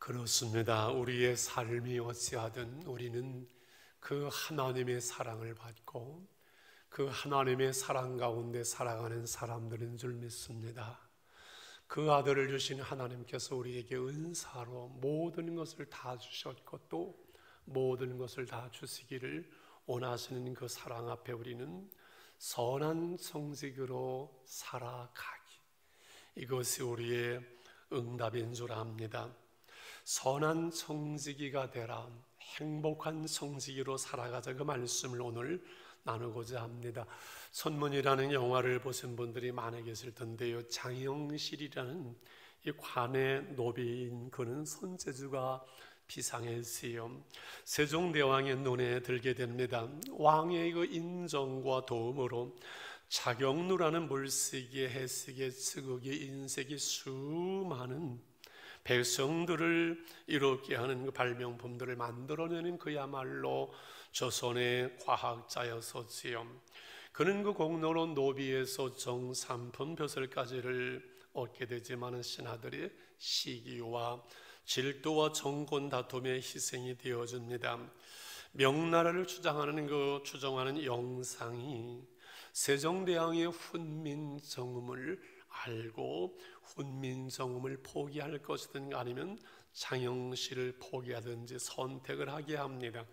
그렇습니다. 우리의 삶이 어찌하든 우리는 그 하나님의 사랑을 받고 그 하나님의 사랑 가운데 살아가는 사람들인 줄 믿습니다. 그 아들을 주신 하나님께서 우리에게 은사로 모든 것을 다 주셨고 또 모든 것을 다 주시기를 원하시는 그 사랑 앞에 우리는 선한 성직으로 살아가기, 이것이 우리의 응답인 줄 압니다. 선한 성직이가 되라, 행복한 성직이로 살아가자, 그 말씀을 오늘 나누고자 합니다. 선문이라는 영화를 보신 분들이 많이 계실 텐데요, 장영실이라는 이 관의 노비인 그는 손재주가 비상했어요. 세종대왕의 눈에 들게 됩니다. 왕의 그 인정과 도움으로 자경루라는 물시기의 해석의 즉극의 인색이 수많은 백성들을 이롭게 하는 그 발명품들을 만들어내는 그야말로 조선의 과학자였었지요. 그는 그 공로로 노비에서 정삼품 벼슬까지를 얻게 되지만 신하들의 시기와 질투와 정권 다툼의 희생이 되어집니다. 명나라를 추정하는 영상이 세종대왕의 훈민정음을 알고 훈민정음을 포기할 것이든 아니면 장영실을 포기하든지 선택을 하게 합니다.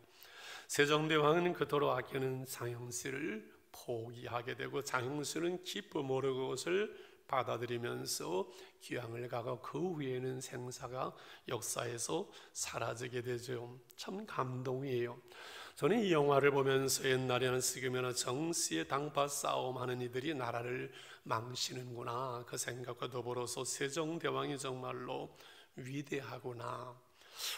세종대왕은 그토록 아끼는 장영실을 포기하게 되고 장영실은 기쁨으로 그것을 받아들이면서 귀향을 가고 그 후에는 생사가 역사에서 사라지게 되죠. 참 감동이에요. 저는 이 영화를 보면서 옛날에는 지금이나 정시의 당파 싸움하는 이들이 나라를 망치는구나, 그 생각과 더불어서 세종대왕이 정말로 위대하구나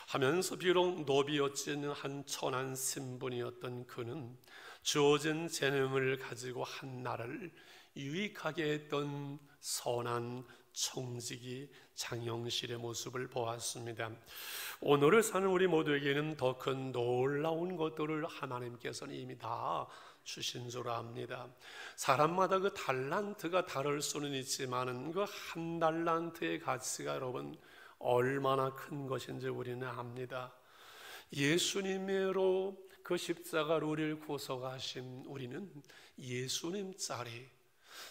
하면서, 비록 노비였지는 한 천한 신분이었던 그는 주어진 재능을 가지고 한 나라를 유익하게 했던 선한 청직이 장영실의 모습을 보았습니다. 오늘을 사는 우리 모두에게는 더 큰 놀라운 것들을 하나님께서는 이미 다 주신 줄 압니다. 사람마다 그 달란트가 다를 수는 있지만 그 한 달란트의 가치가 여러분 얼마나 큰 것인지 우리는 압니다. 예수님으로 그 십자가로 우리를 구속하신 우리는 예수님짜리,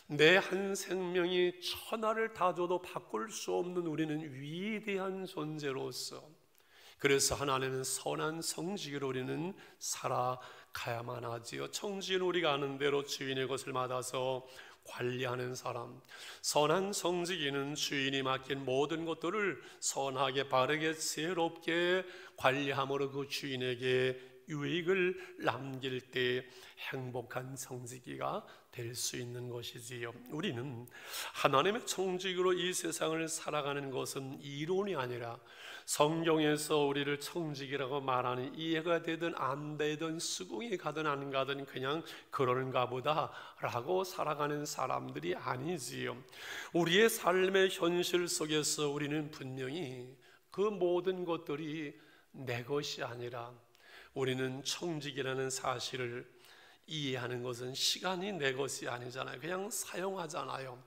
내 한 생명이 천하를 다 줘도 바꿀 수 없는 우리는 위대한 존재로서, 그래서 하나님은 선한 성직으로 우리는 살아가야만 하지요. 청지는 우리가 아는 대로 주인의 것을 맡아서 관리하는 사람, 선한 성직인은 주인이 맡긴 모든 것들을 선하게 바르게 지혜롭게 관리함으로 그 주인에게 유익을 남길 때 행복한 성직이가 될 수 있는 것이지요. 우리는 하나님의 청직으로 이 세상을 살아가는 것은 이론이 아니라 성경에서 우리를 청직이라고 말하는, 이해가 되든 안 되든 수긍이 가든 안 가든 그냥 그러는가 보다 라고 살아가는 사람들이 아니지요. 우리의 삶의 현실 속에서 우리는 분명히 그 모든 것들이 내 것이 아니라, 우리는 청직이라는 사실을 이해하는 것은 시간이 내 것이 아니잖아요. 그냥 사용하잖아요.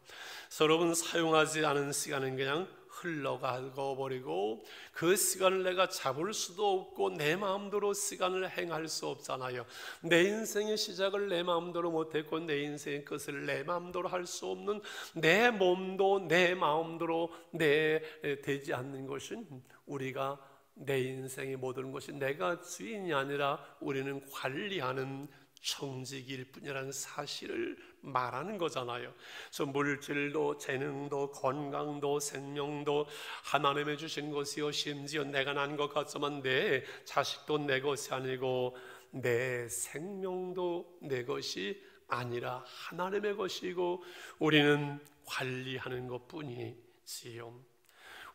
여러분, 사용하지 않은 시간은 그냥 흘러가고 버리고 그 시간을 내가 잡을 수도 없고 내 마음대로 시간을 행할 수 없잖아요. 내 인생의 시작을 내 마음대로 못했고 내 인생의 끝을 내 마음대로 할 수 없는, 내 몸도 내 마음대로 되지 않는 것은 우리가 내 인생의 모든 것이 내가 주인이 아니라 우리는 관리하는 청직일 뿐이라는 사실을 말하는 거잖아요. 그래서 물질도 재능도 건강도 생명도 하나님의 주신 것이요, 심지어 내가 난 것 같지만 내 자식도 내 것이 아니고 내 생명도 내 것이 아니라 하나님의 것이고 우리는 관리하는 것뿐이지요.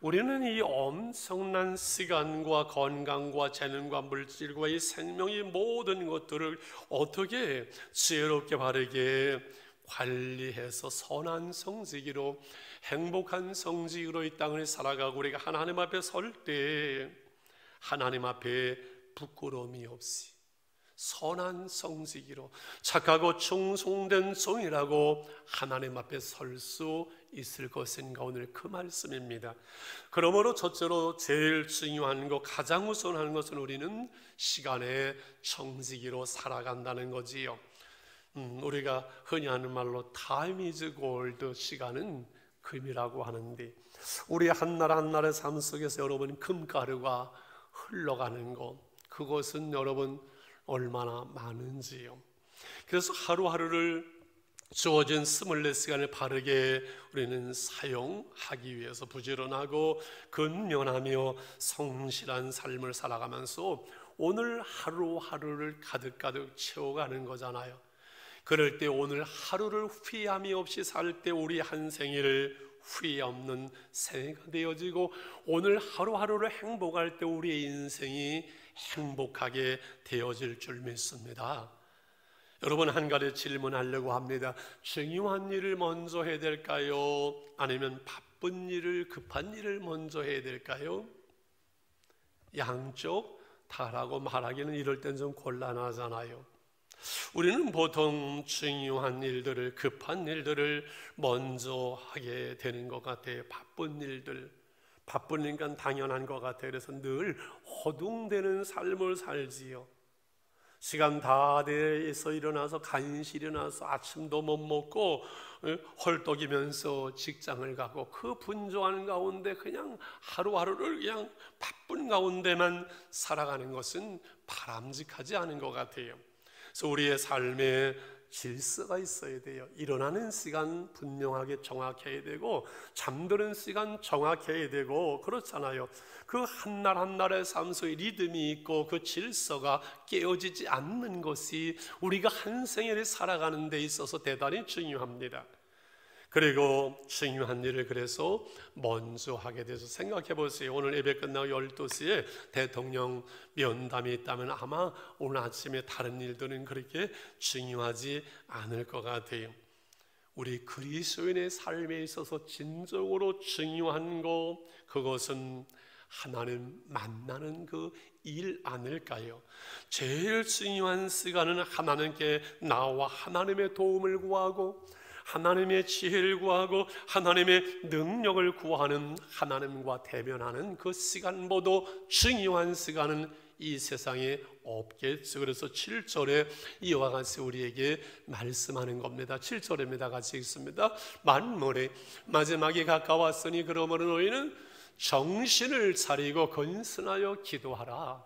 우리는 이 엄청난 시간과 건강과 재능과 물질과 이 생명의 모든 것들을 어떻게 지혜롭게 바르게 관리해서 선한 성직으로 행복한 성직으로 이 땅을 살아가고 우리가 하나님 앞에 설 때 하나님 앞에 부끄러움이 없이 선한 성직으로 착하고 충성된 종이라고 하나님 앞에 설 수 있을 것인가, 오늘 그 말씀입니다. 그러므로 첫째로 제일 중요한 것, 가장 우선하는 것은 우리는 시간의 청지기로 살아간다는 거지요. 우리가 흔히 하는 말로 time is gold, 시간은 금이라고 하는데, 우리 한날 한날의 삶 속에서 여러분 금가루가 흘러가는 것, 그것은 여러분 얼마나 많은지요. 그래서 하루하루를 주어진 24시간을 바르게 우리는 사용하기 위해서 부지런하고 근면하며 성실한 삶을 살아가면서 오늘 하루하루를 가득가득 채워가는 거잖아요. 그럴 때 오늘 하루를 후회함이 없이 살 때 우리 한 생일을 후회 없는 생애가 되어지고, 오늘 하루하루를 행복할 때 우리의 인생이 행복하게 되어질 줄 믿습니다. 여러분, 한 가지 질문하려고 합니다. 중요한 일을 먼저 해야 될까요? 아니면 바쁜 일을, 급한 일을 먼저 해야 될까요? 양쪽 다라고 말하기는 이럴 땐 좀 곤란하잖아요. 우리는 보통 중요한 일들을, 급한 일들을 먼저 하게 되는 것 같아요. 바쁜 일들, 바쁘니까 당연한 것 같아요. 그래서 늘 허둥대는 삶을 살지요. 시간 다 돼서 일어나서 간신히 일어나서 아침도 못 먹고 헐떡이면서 직장을 가고, 그 분주한 가운데 그냥 하루하루를 그냥 바쁜 가운데만 살아가는 것은 바람직하지 않은 것 같아요. 그래서 우리의 삶에 질서가 있어야 돼요. 일어나는 시간 분명하게 정확해야 되고, 잠드는 시간 정확해야 되고, 그렇잖아요. 그 한날 한날의 삶 속에 리듬이 있고 그 질서가 깨어지지 않는 것이 우리가 한 생애를 살아가는 데 있어서 대단히 중요합니다. 그리고 중요한 일을 그래서 먼저 하게 돼서 생각해 보세요. 오늘 예배 끝나고 12시에 대통령 면담이 있다면 아마 오늘 아침에 다른 일들은 그렇게 중요하지 않을 것 같아요. 우리 그리스도인의 삶에 있어서 진정으로 중요한 것, 그것은 하나님 만나는 그 일 아닐까요? 제일 중요한 시간은 하나님께 나와 하나님의 도움을 구하고, 하나님의 지혜를 구하고, 하나님의 능력을 구하는, 하나님과 대면하는 그 시간보다 중요한 시간은 이 세상에 없겠죠. 그래서 7절에 이와 같이 우리에게 말씀하는 겁니다. 7절입니다. 같이 읽습니다. 만물의 마지막이 가까웠으니 그러므로 너희는 정신을 차리고 근신하여 기도하라.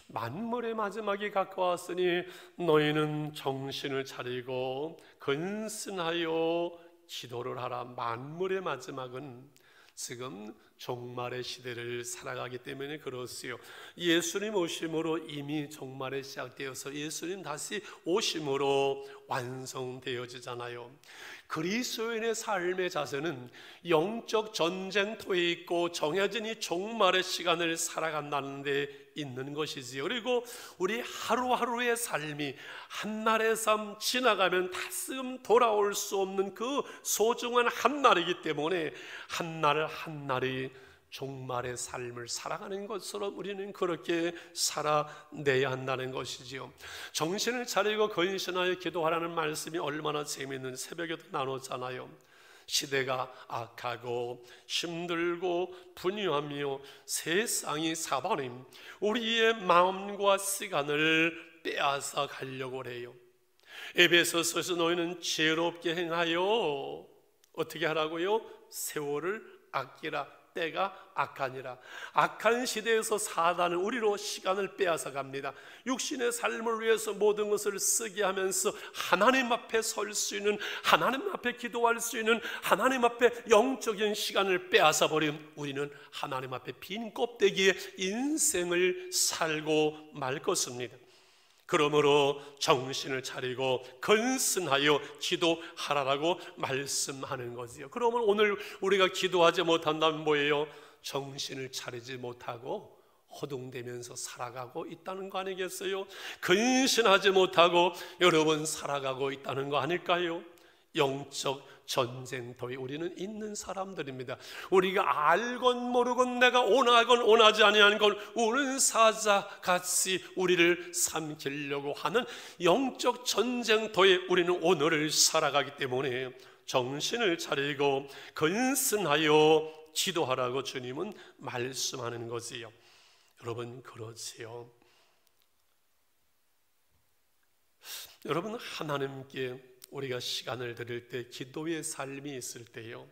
만물의 마지막이 가까웠으니 너희는 정신을 차리고 근신하여 기도를 하라. 만물의 마지막은 지금 종말의 시대를 살아가기 때문에 그렇지요. 예수님 오심으로 이미 종말에 시작되어서 예수님 다시 오심으로 완성되어지잖아요. 그리스도인의 삶의 자세는 영적 전쟁터에 있고 정해진 이 종말의 시간을 살아간다는 데 있는 것이지요. 그리고 우리 하루하루의 삶이 한날의 삶 지나가면 다시 돌아올 수 없는 그 소중한 한날이기 때문에 한날 한날이 종말의 삶을 살아가는 것처럼 우리는 그렇게 살아내야 한다는 것이지요. 정신을 차리고 근신하여 기도하라는 말씀이 얼마나 재미있는, 새벽에도 나눴잖아요. 시대가 악하고 힘들고 분유하며 세상이 사방임 우리의 마음과 시간을 빼앗아 가려고 해요. 에베소서에서 너희는 지혜롭게 행하여 어떻게 하라고요? 세월을 아끼라. 때가 악하니라. 악한 시대에서 사단은 우리로 시간을 빼앗아 갑니다. 육신의 삶을 위해서 모든 것을 쓰게 하면서 하나님 앞에 설 수 있는, 하나님 앞에 기도할 수 있는, 하나님 앞에 영적인 시간을 빼앗아 버린 우리는 하나님 앞에 빈 껍데기에 인생을 살고 말 것입니다. 그러므로 정신을 차리고 근신하여 기도하라라고 말씀하는 거지요. 그러면 오늘 우리가 기도하지 못한다면 뭐예요? 정신을 차리지 못하고 허둥대면서 살아가고 있다는 거 아니겠어요? 근신하지 못하고 여러분 살아가고 있다는 거 아닐까요? 영적 전쟁터에 우리는 있는 사람들입니다. 우리가 알건 모르건 내가 원하건 원하지 아니하는 건 우는 사자같이 우리를 삼키려고 하는 영적 전쟁터에 우리는 오늘을 살아가기 때문에 정신을 차리고 근신하여 기도하라고 주님은 말씀하는 거지요. 여러분, 그렇지요. 여러분, 하나님께 우리가 시간을 드릴 때, 기도의 삶이 있을 때요,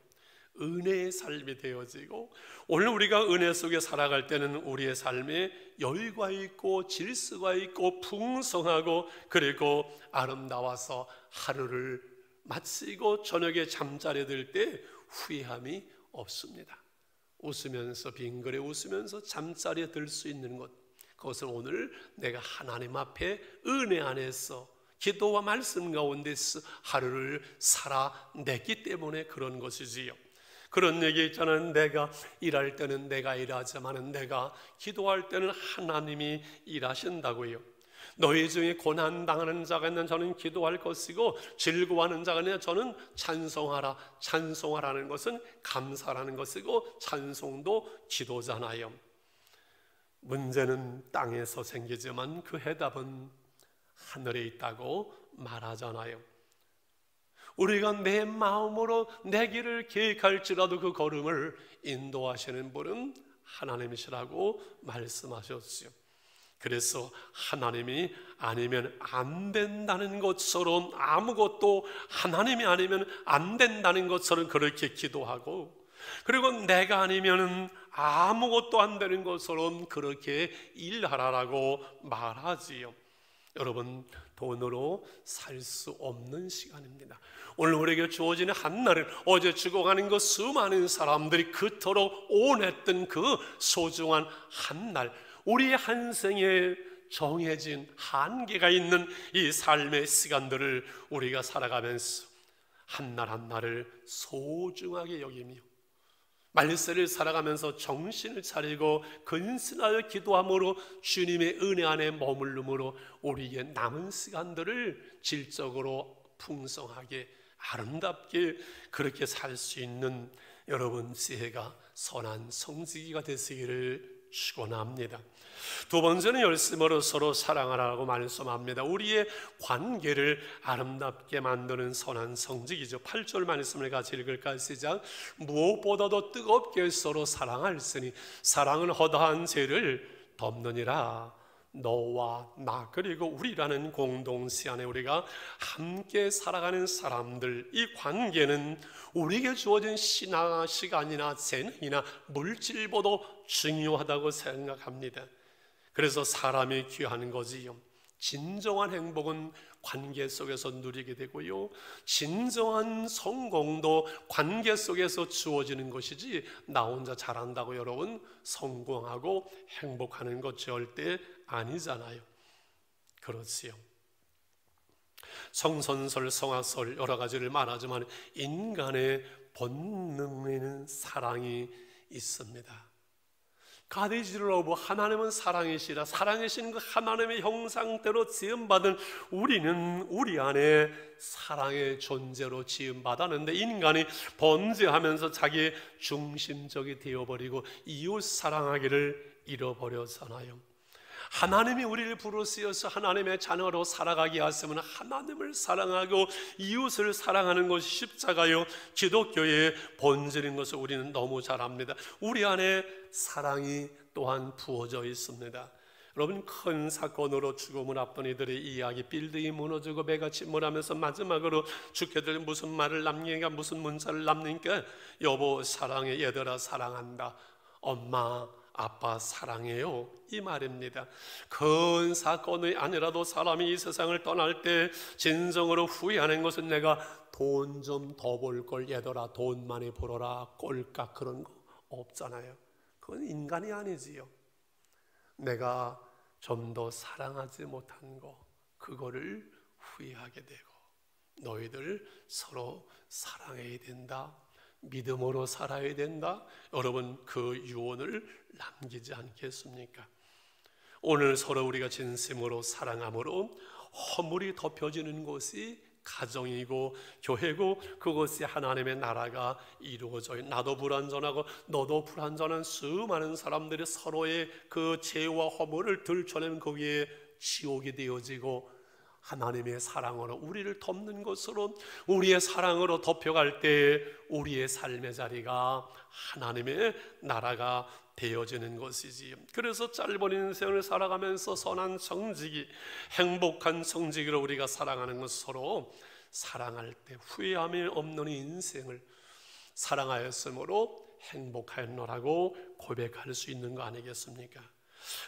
은혜의 삶이 되어지고, 오늘 우리가 은혜 속에 살아갈 때는 우리의 삶에 여유가 있고 질서가 있고 풍성하고 그리고 아름다워서 하루를 마치고 저녁에 잠자리에 들 때 후회함이 없습니다. 웃으면서, 빙그레 웃으면서 잠자리에 들 수 있는 것, 그것은 오늘 내가 하나님 앞에 은혜 안에서 기도와 말씀 가운데서 하루를 살아냈기 때문에 그런 것이지요. 그런 얘기 있잖아요. 내가 일할 때는 내가 일하지만 내가 기도할 때는 하나님이 일하신다고요. 너희 중에 고난당하는 자가 있는 저는 기도할 것이고, 즐거워하는 자가 있는 저는 찬송하라. 찬송하라는 것은 감사라는 것이고, 찬송도 기도잖아요. 문제는 땅에서 생기지만 그 해답은 하늘에 있다고 말하잖아요. 우리가 내 마음으로 내 길을 계획할지라도 그 걸음을 인도하시는 분은 하나님이시라고 말씀하셨지요. 그래서 하나님이 아니면 안 된다는 것처럼, 아무것도 하나님이 아니면 안 된다는 것처럼 그렇게 기도하고, 그리고 내가 아니면 아무것도 안 되는 것처럼 그렇게 일하라고 말하지요. 여러분, 돈으로 살 수 없는 시간입니다. 오늘 우리에게 주어지는 한날을, 어제 죽어가는 그 수많은 사람들이 그토록 원했던 그 소중한 한날, 우리의 한 생에 정해진 한계가 있는 이 삶의 시간들을 우리가 살아가면서 한날 한날을 소중하게 여기며 말세를 살아가면서 정신을 차리고 근신하여 기도함으로 주님의 은혜 안에 머물름으로 우리의 남은 시간들을 질적으로 풍성하게 아름답게 그렇게 살 수 있는 여러분 지혜가 선한 성지기가 되시기를 축원합니다. 두 번째는 열심으로 서로 사랑하라고 말씀합니다. 우리의 관계를 아름답게 만드는 선한 성직이죠. 8절 말씀을 같이 읽을까요? 시작. 무엇보다도 뜨겁게 서로 사랑할지니 사랑은 허다한 죄를 덮느니라. 너와 나 그리고 우리라는 공동체 안에 우리가 함께 살아가는 사람들, 이 관계는 우리에게 주어진 시간이나 재능이나 물질보다 중요하다고 생각합니다. 그래서 사람이 귀한 거지요. 진정한 행복은 관계 속에서 누리게 되고요, 진정한 성공도 관계 속에서 주어지는 것이지 나 혼자 잘한다고 여러분 성공하고 행복하는 것 절대 아니잖아요. 그렇지요. 성선설, 성화설 여러 가지를 말하지만 인간의 본능에는 사랑이 있습니다. God is love, 하나님은 사랑이시라. 사랑이신 그 하나님의 형상대로 지음받은 우리는 우리 안에 사랑의 존재로 지음받았는데, 인간이 번제하면서 자기의 중심적이 되어버리고 이웃 사랑하기를 잃어버렸잖아요. 하나님이 우리를 부르시어서 하나님의 자녀로 살아가게 하시면 하나님을 사랑하고 이웃을 사랑하는 것이 십자가요 기독교의 본질인 것을 우리는 너무 잘 압니다. 우리 안에 사랑이 또한 부어져 있습니다. 여러분, 큰 사건으로 죽음을 앞둔 이들의 이야기, 빌딩이 무너지고 배가 침몰하면서 마지막으로 죽게들 무슨 말을 남기니까, 무슨 문자를 남기니까, 여보 사랑해, 얘들아 사랑한다, 엄마 아빠 사랑해요, 이 말입니다. 큰 사건이 아니라도 사람이 이 세상을 떠날 때 진정으로 후회하는 것은 내가 돈 좀 더 벌 걸, 얘들아 돈 많이 벌어라, 꼴깍 그런 거 없잖아요. 그건 인간이 아니지요. 내가 좀 더 사랑하지 못한 거, 그거를 후회하게 되고, 너희들 서로 사랑해야 된다, 믿음으로 살아야 된다. 여러분, 그 유언을 남기지 않겠습니까? 오늘 서로 우리가 진심으로 사랑함으로 허물이 덮여지는 것이 가정이고 교회고, 그것이 하나님의 나라가 이루어져요. 나도 불완전하고 너도 불완전한 수많은 사람들이 서로의 그 죄와 허물을 들춰내면 거기에 지옥이 되어지고 하나님의 사랑으로 우리를 덮는 것으로, 우리의 사랑으로 덮여갈 때 우리의 삶의 자리가 하나님의 나라가 되어지는 것이지. 그래서 짧은 인생을 살아가면서 선한 성직이, 행복한 성직으로 우리가 살아가는 것, 서로 사랑할 때 후회함이 없는 인생을 사랑하였으므로 행복하였노라고 고백할 수 있는 거 아니겠습니까?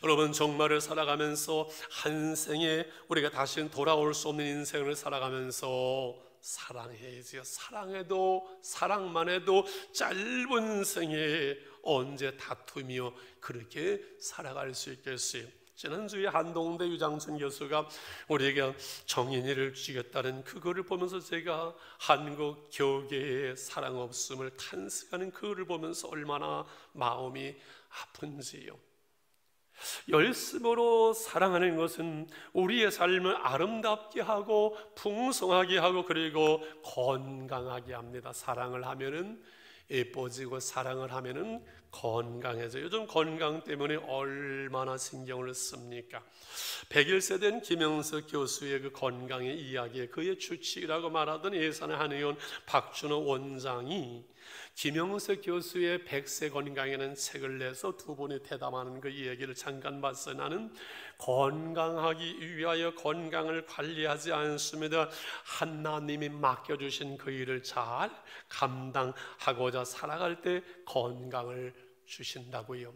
여러분, 종말을 살아가면서 한 생에 우리가 다시는 돌아올 수 없는 인생을 살아가면서 사랑해야지요. 사랑해도, 사랑만 해도 짧은 생에 언제 다투며 그렇게 살아갈 수 있겠어요? 지난주에 한동대 유장춘 교수가 우리에게 정인이를 주겠다는 그거를 보면서 제가 한국 교계의 사랑 없음을 탄식하는 그거를 보면서 얼마나 마음이 아픈지요. 열심으로 사랑하는 것은 우리의 삶을 아름답게 하고 풍성하게 하고 그리고 건강하게 합니다. 사랑을 하면은 예뻐지고 사랑을 하면은 건강해져요. 요즘 건강 때문에 얼마나 신경을 씁니까? 100일 된 김영석 교수의 그 건강의 이야기에 그의 주치의라고 말하던 예산의 한 의원 박준호 원장이 김영석 교수의 100세 건강에는 책을 내서 두 분이 대담하는 그 이야기를 잠깐 봤어요. 나는 건강하기 위하여 건강을 관리하지 않습니다. 하나님이 맡겨주신 그 일을 잘 감당하고자 살아갈 때 건강을 주신다고요.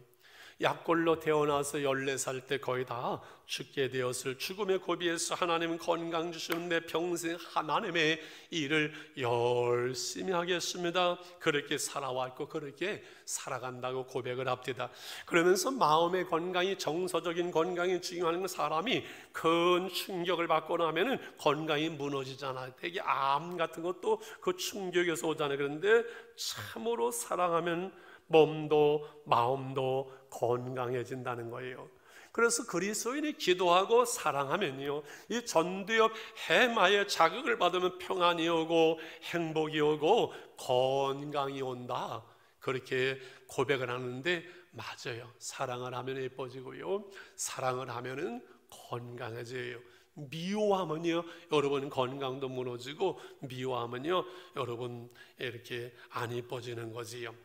약골로 태어나서 14살 때 거의 다 죽게 되었을 죽음의 고비에서 하나님은 건강 주시는 내 평생 하나님의 일을 열심히 하겠습니다. 그렇게 살아왔고 그렇게 살아간다고 고백을 합니다. 그러면서 마음의 건강이, 정서적인 건강이 중요한 사람이 큰 충격을 받고 나면은 건강이 무너지잖아요. 되게 암 같은 것도 그 충격에서 오잖아요. 그런데 참으로 사랑하면 몸도 마음도 건강해진다는 거예요. 그래서 그리스도인이 기도하고 사랑하면요, 이 전두엽 해마에 자극을 받으면 평안이 오고 행복이 오고 건강이 온다, 그렇게 고백을 하는데 맞아요. 사랑을 하면 예뻐지고요, 사랑을 하면은 건강해져요. 미워하면요, 여러분 건강도 무너지고, 미워하면요, 여러분 이렇게 안 예뻐지는 거지요.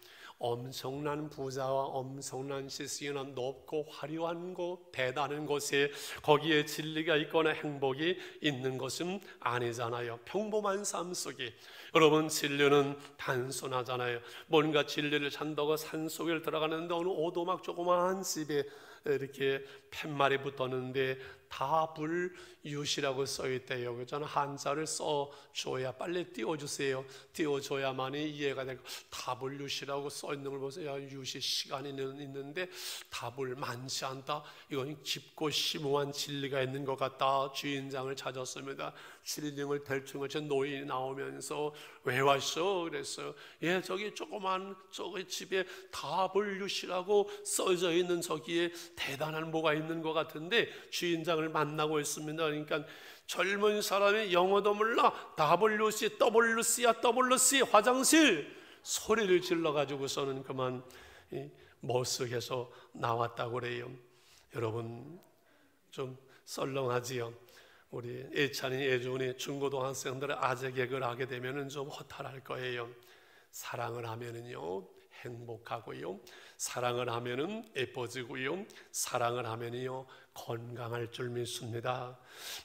엄청난 부자와 엄청난 지식이나 높고 화려한 곳, 대단한 곳에 거기에 진리가 있거나 행복이 있는 것은 아니잖아요. 평범한 삶 속에 여러분 진리는 단순하잖아요. 뭔가 진리를 찾는다고 산속에 들어가는데 어느 오도막 조그마한 집에 이렇게 팻말이 붙었는데 다불윷이라고 써있대요. 그렇잖아. 한자를 써줘야, 빨리 띄워주세요. 띄워줘야만이 이해가 되고, 다불윷이라고 써있는 걸 보세요. 야, 윷이 시간이 있는데 다불 많지 않다. 이건 깊고 심오한 진리가 있는 것 같다. 주인장을 찾았습니다. 신림을 델충을 제 노인이 나오면서 왜 왔어? 그랬어요. 예, 저기 조그만 저기 집에 다불윷이라고 써져 있는 저기에 대단한 뭐가 있는 것 같은데 주인장을 만나고 있습니다. 그러니까 젊은 사람이 영어도 몰라 WC, WC야 WC 화장실 소리를 질러가지고서는 그만 머쓱해서 나왔다고 그래요. 여러분 좀 썰렁하지요. 우리 예찬이, 예준이 중고등학생들의 아재 개그를 하게 되면은 좀 허탈할 거예요. 사랑을 하면은요 행복하고요, 사랑을 하면은 예뻐지고요, 사랑을 하면요 건강할 줄 믿습니다.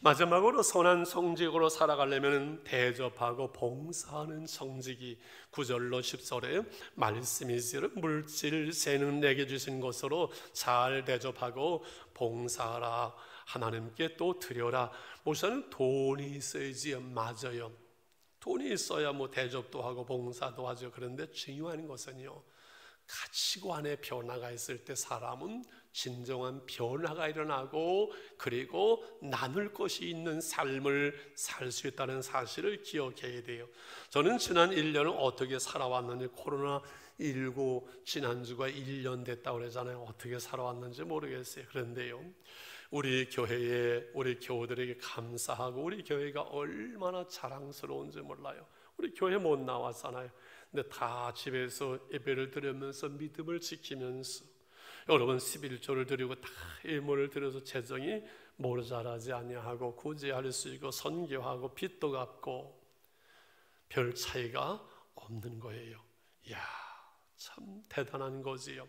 마지막으로 선한 성직으로 살아가려면 대접하고 봉사하는 성직이 9절로 10절에 말씀이지요. 물질 재능 내게 주신 것으로 잘 대접하고 봉사하라. 하나님께 또 드려라. 우선 돈이 있어야지. 맞아요. 돈이 있어야 뭐 대접도 하고 봉사도 하죠. 그런데 중요한 것은요, 가치관의 변화가 있을 때 사람은 진정한 변화가 일어나고 그리고 나눌 것이 있는 삶을 살 수 있다는 사실을 기억해야 돼요. 저는 지난 1년을 어떻게 살아왔는지, 코로나19 지난주가 1년 됐다고 그러잖아요. 어떻게 살아왔는지 모르겠어요. 그런데요, 우리 교회에, 우리 교우들에게 감사하고 우리 교회가 얼마나 자랑스러운지 몰라요. 우리 교회 못 나왔잖아요. 근데 다 집에서 예배를 드리면서 믿음을 지키면서 여러분 11조를 드리고 다 일몰을 드려서 재정이 모자라지 아니하고 구제할 수 있고 선교하고 빚도 갚고 별 차이가 없는 거예요. 이야, 참 대단한 거지요.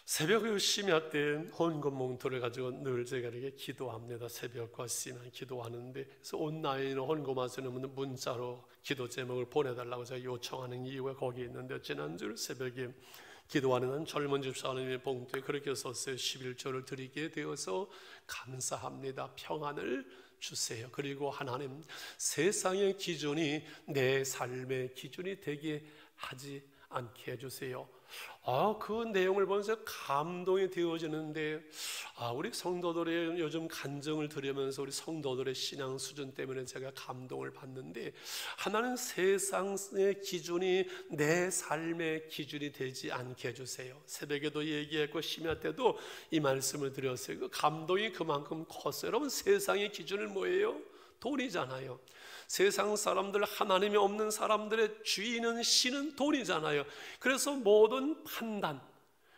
새벽의 심야 때 헌금 봉투를 가지고 늘 제가 이렇게 기도합니다. 새벽과 심야 기도하는데, 그래서 온라인 헌금하시는 분은 문자로 기도 제목을 보내달라고 제가 요청하는 이유가 거기에 있는데, 지난주 새벽에 기도하는 젊은 집사님의 봉투에 그렇게 썼어요. 11조를 드리게 되어서 감사합니다. 평안을 주세요. 그리고 하나님, 세상의 기준이 내 삶의 기준이 되게 하지 않게 해주세요. 그 내용을 보면서 감동이 되어지는데, 우리 성도들의 요즘 간증을 들으면서 우리 성도들의 신앙 수준 때문에 제가 감동을 받는데, 하나는 세상의 기준이 내 삶의 기준이 되지 않게 해주세요. 새벽에도 얘기했고 심야 때도 이 말씀을 드렸어요. 그 감동이 그만큼 컸어요. 여러분, 세상의 기준은 뭐예요? 돈이잖아요. 세상 사람들, 하나님이 없는 사람들의 주인은 신은 돈이잖아요. 그래서 모든 판단,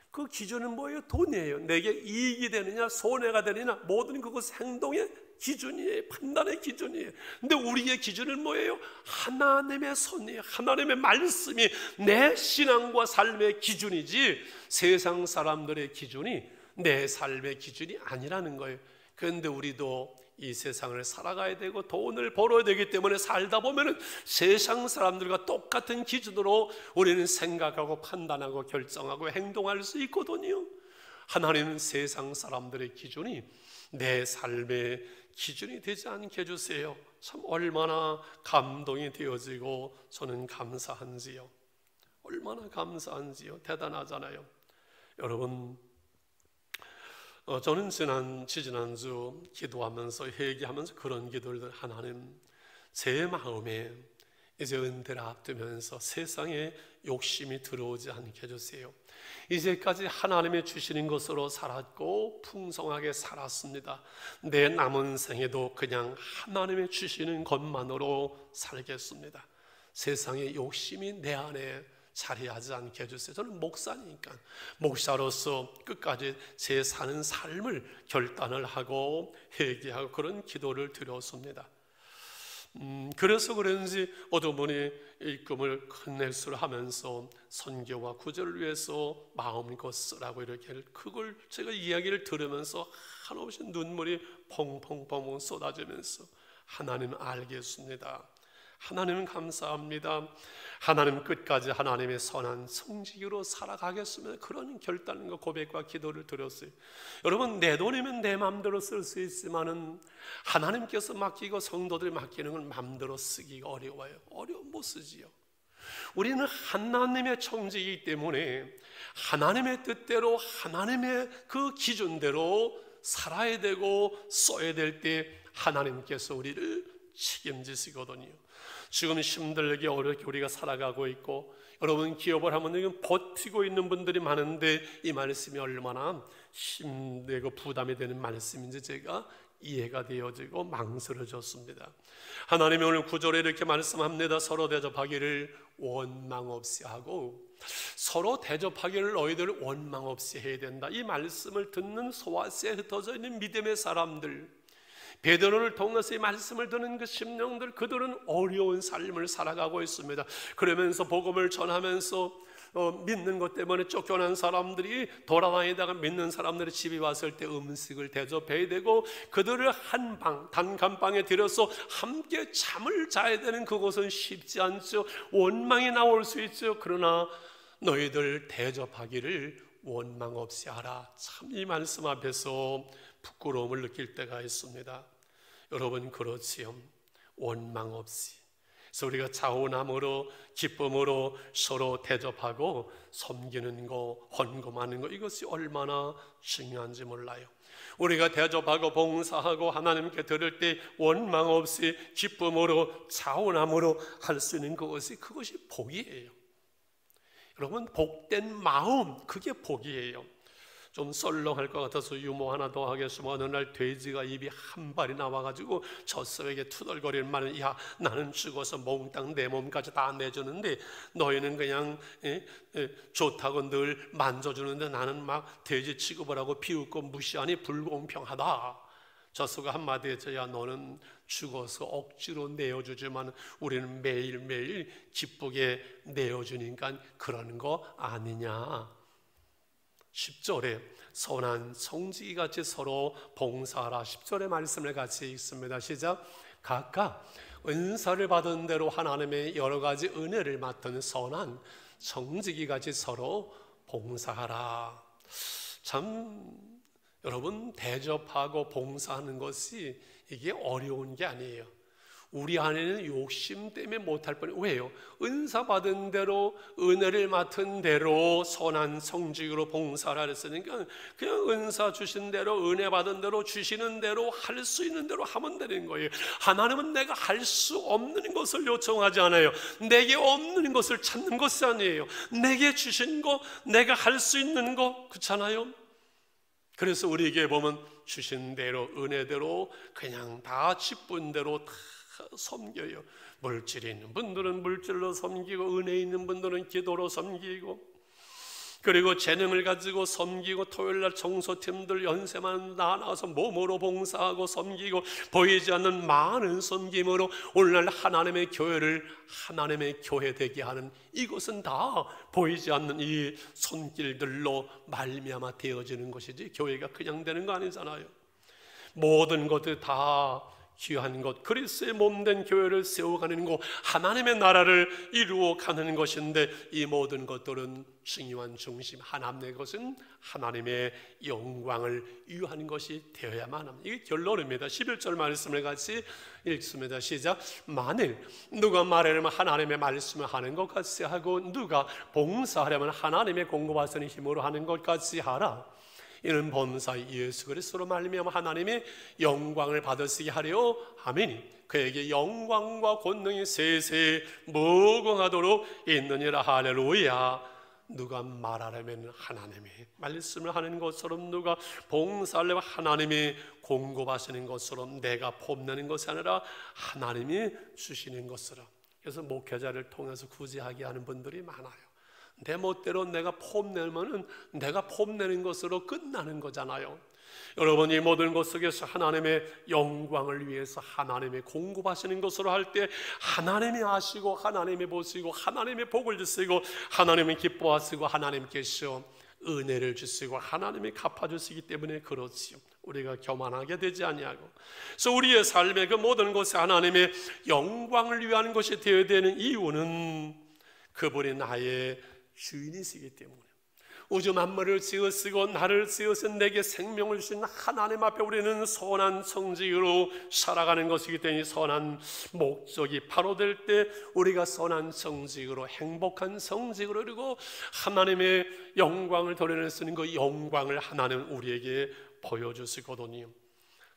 그 기준은 뭐예요? 돈이에요. 내게 이익이 되느냐 손해가 되느냐, 모든 그것 행동의 기준이에요. 판단의 기준이에요. 근데 우리의 기준은 뭐예요? 하나님의 손이에요. 하나님의 말씀이 내 신앙과 삶의 기준이지, 세상 사람들의 기준이 내 삶의 기준이 아니라는 거예요. 그런데 우리도 이 세상을 살아가야 되고 돈을 벌어야 되기 때문에 살다 보면은 세상 사람들과 똑같은 기준으로 우리는 생각하고 판단하고 결정하고 행동할 수 있거든요. 하나님은 세상 사람들의 기준이 내 삶의 기준이 되지 않게 해주세요. 참 얼마나 감동이 되어지고 저는 감사한지요. 얼마나 감사한지요. 대단하잖아요. 여러분, 저는 지난주 기도하면서 회개하면서 그런 기도를, 하나님, 제 마음에 이제 은혜를 앞두면서 세상에 욕심이 들어오지 않게 해주세요. 이제까지 하나님이 주시는 것으로 살았고 풍성하게 살았습니다. 내 남은 생에도 그냥 하나님이 주시는 것만으로 살겠습니다. 세상에 욕심이 내 안에 자리하지 않게 해주세요. 저는 목사니까 목사로서 끝까지 제 사는 삶을 결단을 하고 회개하고 그런 기도를 드렸습니다. 그래서 그런지 어떤 분이 입금을 큰 액수를 하면서 선교와 구제를 위해서 마음껏 쓰라고 이렇게, 그걸 제가 이야기를 들으면서 한없이 눈물이 펑펑펑 쏟아지면서, 하나님 알겠습니다. 하나님 감사합니다. 하나님 끝까지 하나님의 선한 성직으로 살아가겠습니다. 그런 결단과 고백과 기도를 드렸어요. 여러분, 내 돈이면 내 마음대로 쓸 수 있지만은 하나님께서 맡기고 성도들이 맡기는 건 마음대로 쓰기가 어려워요. 어려움 못 쓰지요. 우리는 하나님의 청지이기 때문에 하나님의 뜻대로 하나님의 그 기준대로 살아야 되고 써야 될 때 하나님께서 우리를 책임지시거든요. 지금 힘들게 어렵게 우리가 살아가고 있고, 여러분 기업을 하면 버티고 있는 분들이 많은데 이 말씀이 얼마나 힘들고 부담이 되는 말씀인지 제가 이해가 되어지고 망설여졌습니다. 하나님이 오늘 9절에 이렇게 말씀합니다. 서로 대접하기를 원망 없이 하고, 서로 대접하기를 너희들 원망 없이 해야 된다. 이 말씀을 듣는 소아시아에 흩어져 있는 믿음의 사람들, 베드로를 통해서 이 말씀을 듣는 그 심령들, 그들은 어려운 삶을 살아가고 있습니다. 그러면서 복음을 전하면서 믿는 것 때문에 쫓겨난 사람들이 돌아다니다가 믿는 사람들이 집에 왔을 때 음식을 대접해야 되고, 그들을 단칸방에 들여서 함께 잠을 자야 되는 그곳은 쉽지 않죠. 원망이 나올 수 있죠. 그러나 너희들 대접하기를 원망 없이 하라. 참 이 말씀 앞에서 부끄러움을 느낄 때가 있습니다. 여러분, 그렇지요. 원망 없이. 그래서 우리가 자원함으로 기쁨으로 서로 대접하고 섬기는 거, 헌금하는 거, 이것이 얼마나 중요한지 몰라요. 우리가 대접하고 봉사하고 하나님께 드릴 때 원망 없이 기쁨으로 자원함으로 할 수 있는 그것이 복이에요. 여러분, 복된 마음, 그게 복이에요. 좀 썰렁할 것 같아서 유머 하나 더 하겠으면 어느 날 돼지가 입이 한 발이 나와가지고 젖소에게 투덜거리는 말은 야 나는 죽어서 몽땅 내 몸까지 다 내주는데 너희는 그냥 좋다고 늘 만져주는데 나는 막 돼지 취급을 하고 비웃고 무시하니 불공평하다. 젖소가 한마디 했죠. 야 너는 죽어서 억지로 내어주지만 우리는 매일매일 기쁘게 내어주니까 그러는 거 아니냐. 10절에 선한 성지기같이 서로 봉사하라. 10절의 말씀을 같이 읽습니다. 시작. 각각 은사를 받은 대로 하나님의 여러 가지 은혜를 맡은 선한 성지기같이 서로 봉사하라. 참 여러분 대접하고 봉사하는 것이 이게 어려운 게 아니에요. 우리 안에는 욕심 때문에 못할 뻔해요. 왜요? 은사 받은 대로 은혜를 맡은 대로 선한 성직으로 봉사를 했으니까 그냥 은사 주신 대로 은혜 받은 대로 주시는 대로 할 수 있는 대로 하면 되는 거예요. 하나님은 내가 할 수 없는 것을 요청하지 않아요. 내게 없는 것을 찾는 것이 아니에요. 내게 주신 거 내가 할 수 있는 거 그렇잖아요. 그래서 우리에게 보면 주신 대로 은혜대로 그냥 다 직분대로 다 섬겨요. 물질이 있는 분들은 물질로 섬기고 은혜 있는 분들은 기도로 섬기고 그리고 재능을 가지고 섬기고 토요일날 청소팀들 연세만 나눠서 몸으로 봉사하고 섬기고 보이지 않는 많은 섬김으로 오늘날 하나님의 교회를 하나님의 교회 되게 하는 이것은 다 보이지 않는 이 손길들로 말미암아 되어지는 것이지 교회가 그냥 되는 거 아니잖아요. 모든 것들 다 귀한 것 그리스도의 몸된 교회를 세워가는 것 하나님의 나라를 이루어가는 것인데 이 모든 것들은 중요한 중심 하나님의 것은 하나님의 영광을 위하는 것이 되어야만 합니다. 이게 결론입니다. 11절 말씀을 같이 읽습니다. 시작. 만일 누가 말하려면 하나님의 말씀을 하는 것 같이 하고 누가 봉사하려면 하나님의 공급하시는 힘으로 하는 것 같이 하라. 이는 범사 예수 그리스도로 말미암아 하나님의 영광을 받으시게 하려 함이니 그에게 영광과 권능이 세세 무궁하도록 있느니라. 할렐루야. 누가 말하려면 하나님이 말씀을 하는 것처럼 누가 봉사하려면 하나님이 공급하시는 것처럼 내가 폼내는 것이 아니라 하나님이 주시는 것으로. 그래서 목회자를 통해서 구제하게 하는 분들이 많아요. 내 멋대로 내가 폼내면은 내가 폼내는 것으로 끝나는 거잖아요. 여러분 이 모든 것 속에서 하나님의 영광을 위해서 하나님의 공급하시는 것으로 할 때 하나님이 아시고 하나님이 보시고 하나님의 복을 주시고 하나님이 기뻐하시고 하나님께서 은혜를 주시고 하나님이 갚아주시기 때문에 그렇지요. 우리가 교만하게 되지 아니하고 그래서 우리의 삶의 그 모든 것이 하나님의 영광을 위한 것이 되어야 되는 이유는 그분이 나의 주인이시기 때문에 우주 만물을 지으시고 나를 지으신 내게 생명을 주신 하나님 앞에 우리는 선한 성직으로 살아가는 것이기 때문에 선한 목적이 바로 될 때 우리가 선한 성직으로 행복한 성직으로 그리고 하나님의 영광을 드러낼 수 있는 그 영광을 하나님은 우리에게 보여주시거든요.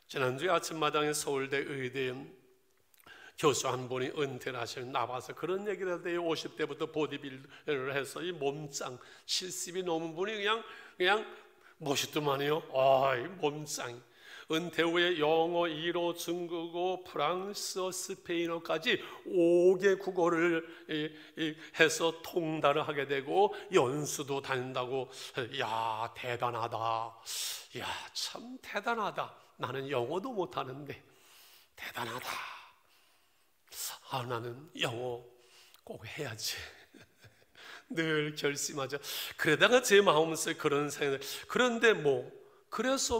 지난주에 아침마당에 서울대 의대 교수 한 분이 은퇴를 하시는 나와서 그런 얘기를 하대요. 50대부터 보디빌더를 해서 이 몸짱 70이 넘은 분이 그냥 멋있더만요. 이 몸짱 은퇴 후에 영어, 일어, 중국어, 프랑스어, 스페인어까지 5개 국어를 해서 통달을 하게 되고 연수도 다닌다고. 야 대단하다. 야 참 대단하다. 나는 영어도 못하는데 대단하다. 나는 영어 꼭 해야지. 늘 결심하죠. 그러다가 제 마음속에 그런 생각. 그런데 그래서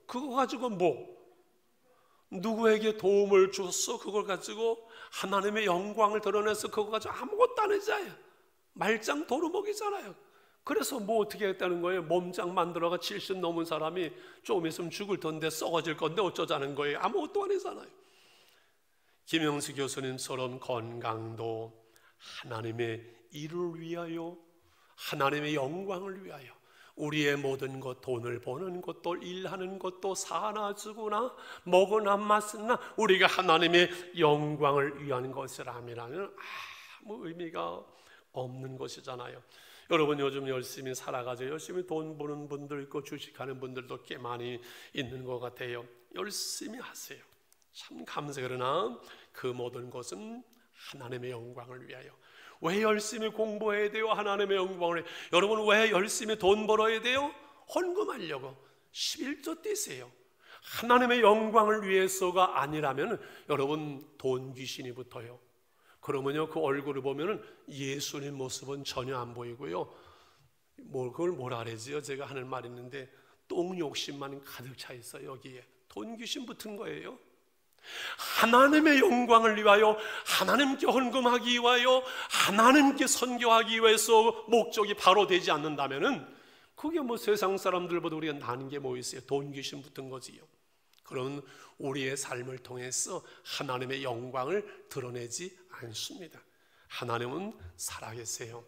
그거 가지고 누구에게 도움을 줬어? 그걸 가지고 하나님의 영광을 드러내서 그거 가지고 아무것도 안 하잖아요. 말짱 도루묵이잖아요. 그래서 어떻게 했다는 거예요? 몸짱 만들어가 70 넘은 사람이 좀 있으면 죽을 텐데 썩어질 건데 어쩌자는 거예요? 아무것도 안 하잖아요. 김영수 교수님처럼 건강도 하나님의 일을 위하여 하나님의 영광을 위하여 우리의 모든 것 돈을 버는 것도 일하는 것도 사나 주거나 먹으나 마시나 우리가 하나님의 영광을 위한 것이라면 아무 의미가 없는 것이잖아요. 여러분 요즘 열심히 살아가죠. 열심히 돈 버는 분들 있고 주식하는 분들도 꽤 많이 있는 것 같아요. 열심히 하세요. 참 감사해요. 그러나 그 모든 것은 하나님의 영광을 위하여. 왜 열심히 공부해야 돼요? 하나님의 영광을 위하여. 여러분 왜 열심히 돈 벌어야 돼요? 헌금하려고. 11조 떼세요. 하나님의 영광을 위해서가 아니라면 여러분 돈 귀신이 붙어요. 그러면요 그 얼굴을 보면은 예수님 모습은 전혀 안 보이고요. 그걸 뭐라 그러지요? 제가 하는 말이 있는데 똥 욕심만 가득 차 있어요. 여기에 돈 귀신 붙은 거예요. 하나님의 영광을 위하여, 하나님께 헌금하기 위하여, 하나님께 선교하기 위해서 목적이 바로 되지 않는다면은 그게 뭐 세상 사람들보다 우리가 나는 게 뭐 있어요? 돈 귀신 붙은 거지요. 그런 우리의 삶을 통해서 하나님의 영광을 드러내지 않습니다. 하나님은 살아계세요.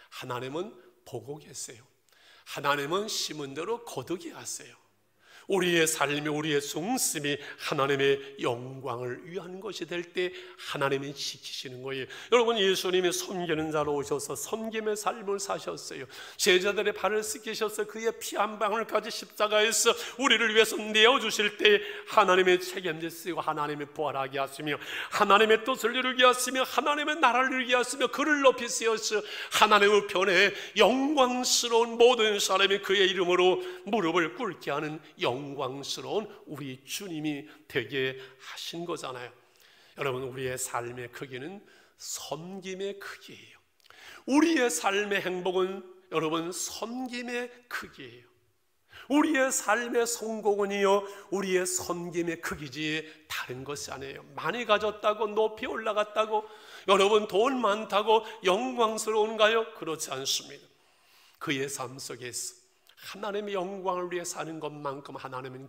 하나님은 보고 계세요. 하나님은 심은 대로 거두게 하세요. 우리의 삶이, 우리의 숨씀이 하나님의 영광을 위한 것이 될 때 하나님이 지키시는 거예요. 여러분 예수님이 섬기는 자로 오셔서 섬김의 삶을 사셨어요. 제자들의 발을 씻기셔서 그의 피 한 방울까지 십자가에서 우리를 위해서 내어주실 때 하나님의 책임지시고 하나님의 부활하게 하시며 하나님의 뜻을 이루게 하시며 하나님의 나라를 이루게 하시며 그를 높이 세워서 하나님의 편에 영광스러운 모든 사람이 그의 이름으로 무릎을 꿇게 하는 영광스러운 우리 주님이 되게 하신 거잖아요. 여러분 우리의 삶의 크기는 섬김의 크기예요. 우리의 삶의 행복은 여러분 섬김의 크기예요. 우리의 삶의 성공은요 우리의 섬김의 크기지 다른 것이 아니에요. 많이 가졌다고 높이 올라갔다고 여러분 돈 많다고 영광스러운가요? 그렇지 않습니다. 그의 삶 속에서 하나님의 영광을 위해 사는 것만큼 하나님은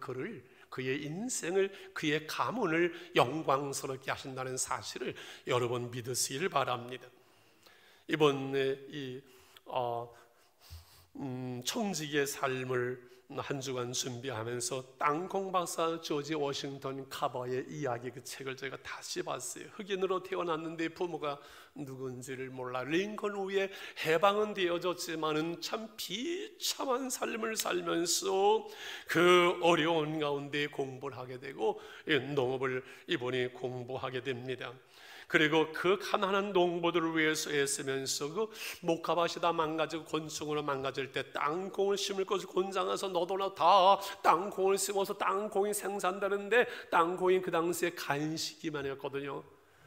그의 인생을, 그의 가문을 영광스럽게 하신다는 사실을 여러분 믿으시길 바랍니다. 이번에 이 청지기의 삶을 한 주간 준비하면서 땅콩 박사 조지 워싱턴 카버의 이야기 그 책을 제가 다시 봤어요. 흑인으로 태어났는데 부모가 누군지를 몰라. 링컨 후에 해방은 되어졌지만은 참 비참한 삶을 살면서 그 어려운 가운데 공부를 하게 되고 농업을 이번에 공부하게 됩니다. 그리고 그 가난한 농부들을 위해서 애쓰면서 그 목화밭이 다 망가지고 곤충으로 망가질 때 땅콩을 심을 것을 곤장해서 너도나 다 땅콩을 심어서 땅콩이 생산되는데 땅콩이 그 당시에 간식이만 했거든요.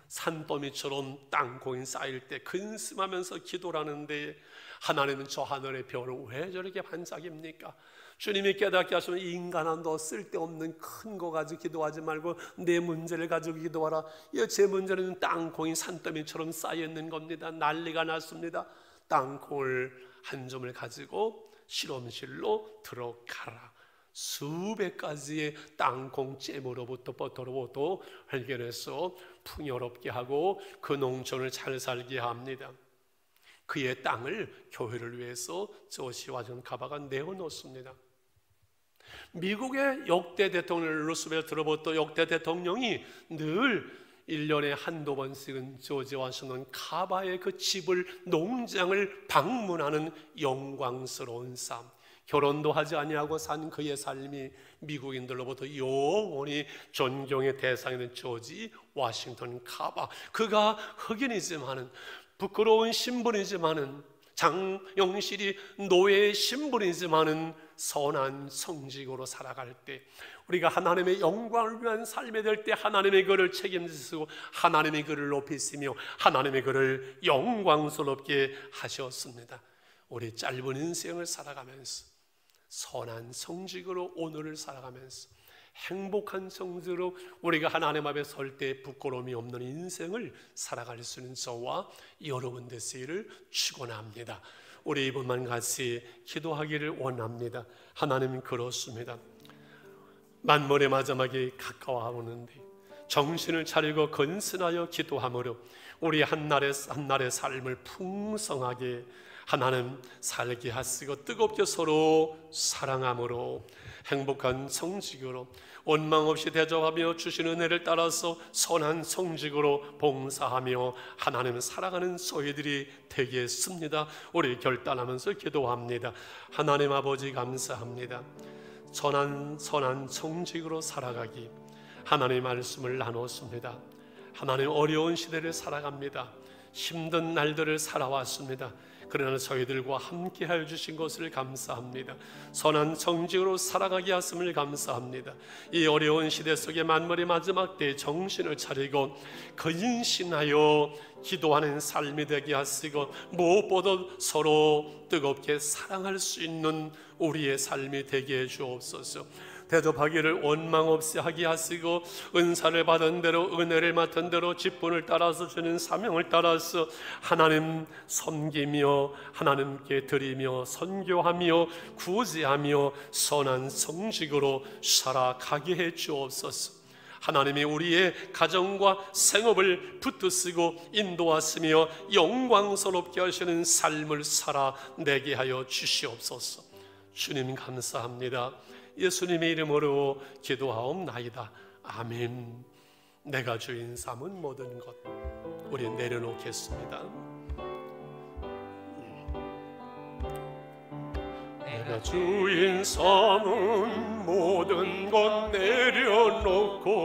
산더미처럼 땅콩이 쌓일 때 근심하면서 기도를 하는데 하나님은 저 하늘의 별을 왜 저렇게 반짝입니까? 주님이 깨닫게 하시면 인간아 너 쓸데없는 큰 거 가지고 기도하지 말고 내 문제를 가지고 기도하라. 제 문제는 땅콩이 산더미처럼 쌓여있는 겁니다. 난리가 났습니다. 땅콩을 한 점을 가지고 실험실로 들어가라. 수백 가지의 땅콩 잼으로부터 버터로부터 해결해서 풍요롭게 하고 그 농촌을 잘 살게 합니다. 그의 땅을 교회를 위해서 조지 워싱턴 카버가 내어놓습니다. 미국의 역대 대통령 루스벨트로부터 역대 대통령이 늘 1년에 한두 번씩은 조지 워싱턴 카버의 그 집을, 농장을 방문하는 영광스러운 삶, 결혼도 하지 아니하고 산 그의 삶이 미국인들로부터 영원히 존경의 대상이 된 조지 워싱턴 카버. 그가 흑인이지만은 부끄러운 신분이지만은 장영실이 노예의 신분이지만은 선한 성직으로 살아갈 때 우리가 하나님의 영광을 위한 삶이 될 때 하나님의 그를 책임지시고 하나님의 그를 높이시며 하나님의 그를 영광스럽게 하셨습니다. 우리 짧은 인생을 살아가면서 선한 성직으로 오늘을 살아가면서 행복한 성지로 우리가 하나님 앞에 설 때 부끄러움이 없는 인생을 살아갈 수 있는 저와 여러분 되시기를 축원합니다. 우리 이번만 같이 기도하기를 원합니다. 하나님 그렇습니다. 만물의 마지막이 가까워오는데 정신을 차리고 건슨하여 기도함으로 우리 한날의 삶을 풍성하게 하나님 살게 하시고 뜨겁게 서로 사랑함으로 행복한 성직으로 원망 없이 대접하며 주신 은혜를 따라서 선한 성직으로 봉사하며 하나님을 살아가는 소유들이 되겠습니다. 우리 결단하면서 기도합니다. 하나님 아버지 감사합니다. 선한 성직으로 살아가기, 하나님의 말씀을 나눴습니다. 하나님 어려운 시대를 살아갑니다. 힘든 날들을 살아왔습니다. 그러나 저희들과 함께하여 주신 것을 감사합니다. 선한 성직으로 살아가게 하심을 감사합니다. 이 어려운 시대 속에 만물의 마지막 때에 정신을 차리고 근신하여 기도하는 삶이 되게 하시고 무엇보다 서로 뜨겁게 사랑할 수 있는 우리의 삶이 되게 해 주옵소서. 대접하기를 원망 없이 하게 하시고 은사를 받은 대로 은혜를 맡은 대로 직분을 따라서 주는 사명을 따라서 하나님 섬기며 하나님께 드리며 선교하며 구제하며 선한 성직으로 살아가게 해 주옵소서. 하나님이 우리의 가정과 생업을 붙드시고 인도하시며 영광스럽게 하시는 삶을 살아내게 하여 주시옵소서. 주님 감사합니다. 예수님의 이름으로 기도하옵나이다. 아멘. 내가 주인 삼은 모든 것 우리 내려놓겠습니다. 내가 주인 삼은 모든 것 내려놓고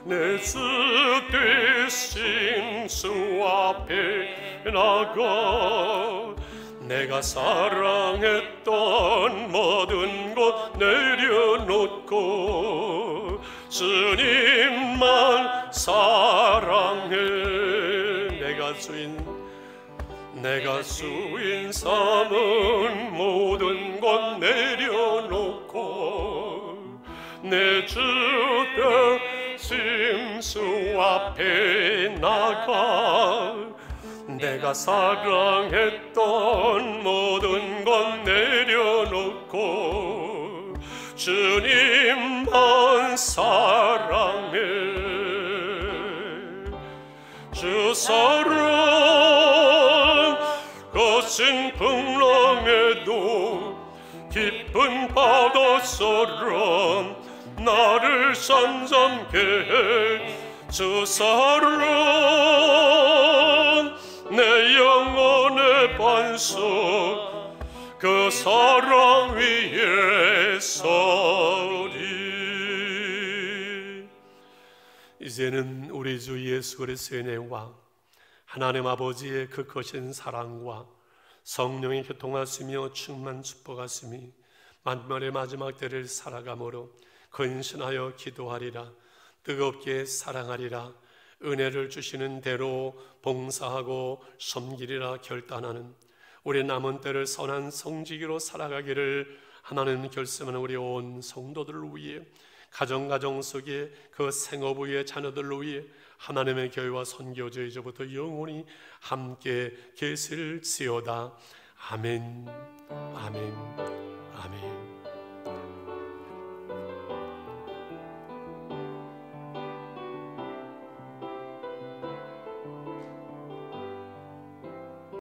내 주 되신 주 앞에 나가 내가 사랑했던 모든 것 내려놓고 주님만 사랑해. 내가 주인 삼은 모든 것 내려놓고 내 주 되신 주 앞에 나가 내가 사랑했던 모든 것 내려놓고 주님만 사랑해. 주 사랑 거친 풍랑에도 깊은 바다처럼 나를 잠잠케 해. 주 사랑 내 영혼의 반석 그 사랑 위에 서리. 이제는 우리 주 예수 그리스도의 은혜와 하나님 아버지의 그 거신 사랑과 성령의 교통하시며 충만 축복하심이 만물의 마지막 때를 살아감으로 근신하여 기도하리라, 뜨겁게 사랑하리라, 은혜를 주시는 대로 봉사하고 섬기리라 결단하는 우리 남은 때를 선한 성직으로 살아가기를 하나님 결심하는 우리 온 성도들을 위해, 가정 속에 그 생업 위에 자녀들을 위해 하나님의 교회와 선교제 이제부터 영원히 함께 계실지어다. 아멘, 아멘, 아멘.